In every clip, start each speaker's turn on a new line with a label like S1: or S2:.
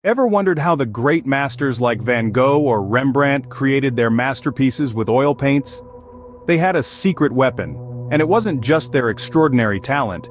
S1: Ever wondered how the great masters like Van Gogh or Rembrandt created their masterpieces with oil paints? They had a secret weapon, and it wasn't just their extraordinary talent.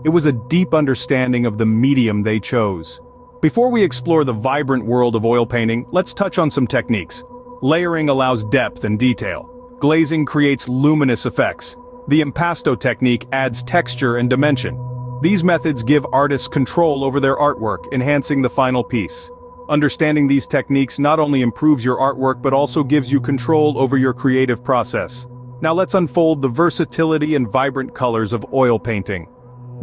S1: It was a deep understanding of the medium they chose. Before we explore the vibrant world of oil painting, let's touch on some techniques. Layering allows depth and detail. Glazing creates luminous effects. The impasto technique adds texture and dimension. These methods give artists control over their artwork, enhancing the final piece. Understanding these techniques not only improves your artwork but also gives you control over your creative process. Now let's unfold the versatility and vibrant colors of oil painting.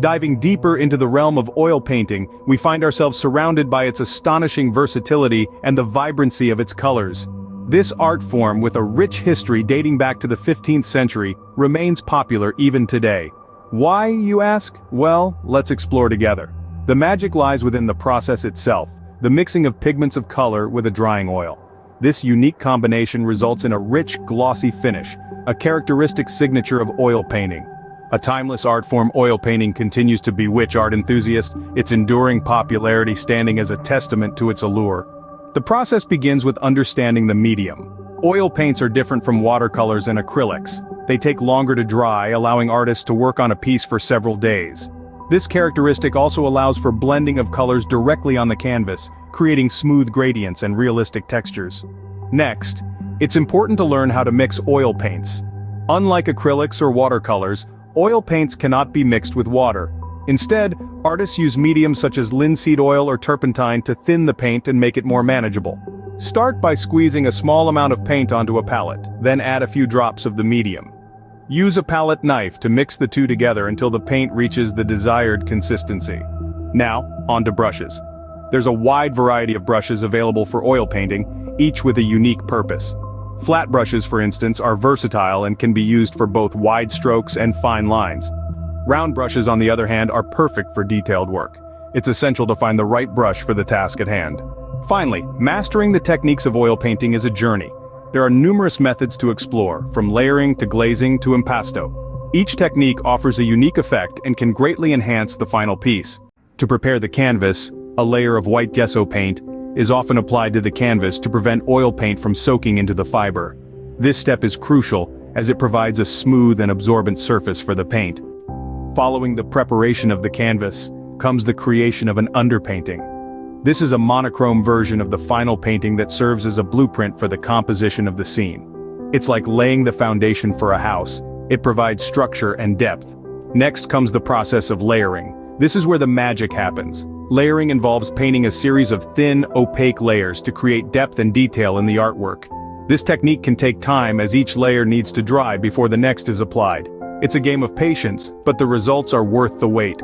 S1: Diving deeper into the realm of oil painting, we find ourselves surrounded by its astonishing versatility and the vibrancy of its colors. This art form, with a rich history dating back to the 15th century, remains popular even today. Why, you ask? Well, let's explore together. The magic lies within the process itself, the mixing of pigments of color with a drying oil. This unique combination results in a rich, glossy finish, a characteristic signature of oil painting. A timeless art form, oil painting continues to bewitch art enthusiasts, its enduring popularity standing as a testament to its allure. The process begins with understanding the medium. Oil paints are different from watercolors and acrylics. They take longer to dry, allowing artists to work on a piece for several days. This characteristic also allows for blending of colors directly on the canvas, creating smooth gradients and realistic textures. Next, it's important to learn how to mix oil paints. Unlike acrylics or watercolors, oil paints cannot be mixed with water. Instead, artists use mediums such as linseed oil or turpentine to thin the paint and make it more manageable. Start by squeezing a small amount of paint onto a palette, then add a few drops of the medium. Use a palette knife to mix the two together until the paint reaches the desired consistency. Now, onto brushes. There's a wide variety of brushes available for oil painting, each with a unique purpose. Flat brushes, for instance, are versatile and can be used for both wide strokes and fine lines. Round brushes, on the other hand, are perfect for detailed work. It's essential to find the right brush for the task at hand. Finally, mastering the techniques of oil painting is a journey. There are numerous methods to explore, from layering to glazing to impasto. Each technique offers a unique effect and can greatly enhance the final piece. To prepare the canvas, a layer of white gesso paint is often applied to the canvas to prevent oil paint from soaking into the fiber. This step is crucial, as it provides a smooth and absorbent surface for the paint. Following the preparation of the canvas comes the creation of an underpainting. This is a monochrome version of the final painting that serves as a blueprint for the composition of the scene. It's like laying the foundation for a house. It provides structure and depth. Next comes the process of layering. This is where the magic happens. Layering involves painting a series of thin, opaque layers to create depth and detail in the artwork. This technique can take time, as each layer needs to dry before the next is applied. It's a game of patience, but the results are worth the wait.